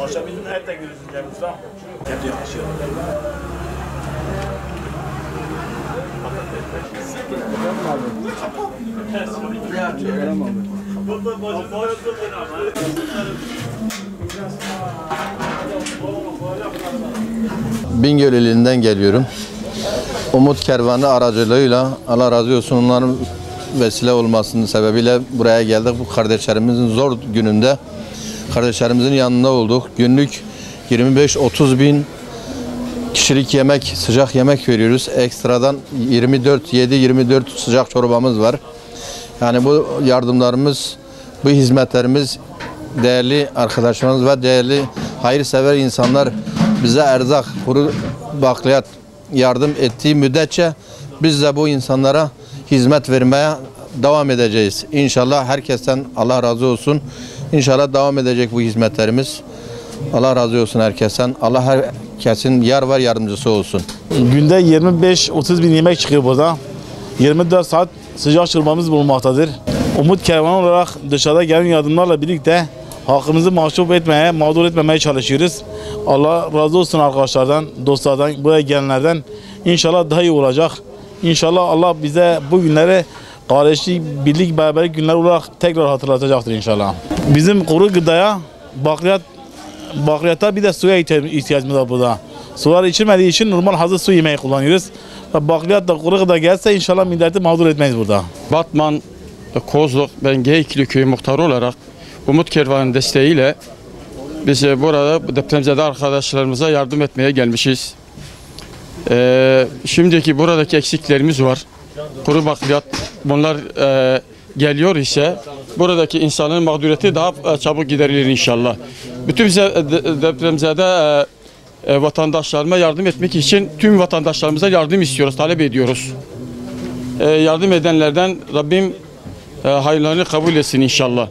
Akşamızın her tek gözükeceğimiz usta. Hep yaklaşıyor. Bingöl ilinden geliyorum. Umut Kervanı aracılığıyla Allah razı olsun onların vesile olmasının sebebiyle buraya geldik. Bu kardeşlerimizin zor gününde kardeşlerimizin yanında olduk. Günlük 25-30 bin kişilik yemek, sıcak yemek veriyoruz. Ekstradan 7-24 sıcak çorbamız var. Yani bu yardımlarımız, bu hizmetlerimiz değerli arkadaşlarımız ve değerli hayırsever insanlar bize erzak, kuru bakliyat yardım ettiği müddetçe biz de bu insanlara hizmet vermeye devam edeceğiz. İnşallah herkesten Allah razı olsun. İnşallah devam edecek bu hizmetlerimiz. Allah razı olsun herkesten. Allah herkesin yar var yardımcısı olsun. Günde 25-30 bin yemek çıkıyor burada. 24 saat sıcak çorbamız bulunmaktadır. Umut Kervanı olarak dışarıda gelen yardımlarla birlikte hakkımızı mahcup etmeye, mağdur etmemeye çalışıyoruz. Allah razı olsun arkadaşlardan, dostlardan, buraya gelenlerden. İnşallah daha iyi olacak. İnşallah Allah bize bu günleri kardeşlik, birlik, beraberlik günler olarak tekrar hatırlatacaktır inşallah. Bizim kuru gıdaya, bakliyata bir de suya ihtiyacımız var burada. Sular içilmediği için normal hazır su yemeği kullanıyoruz. Bakliyat da kuru gıda gelse inşallah milleti mağdur etmeyiz burada. Batman, Kozluk, ben Geyikli Köyü muhtarı olarak Umut Kervanı'nın desteğiyle biz burada depremzede arkadaşlarımıza yardım etmeye gelmişiz. Şimdiki buradaki eksiklerimiz var. Kuru bakliyat bunlar geliyor ise buradaki insanların mağduriyeti daha çabuk giderilir inşallah. Bütün depremzede vatandaşlarıma yardım etmek için tüm vatandaşlarımıza yardım istiyoruz, talep ediyoruz. Yardım edenlerden Rabbim hayırlarını kabul etsin inşallah.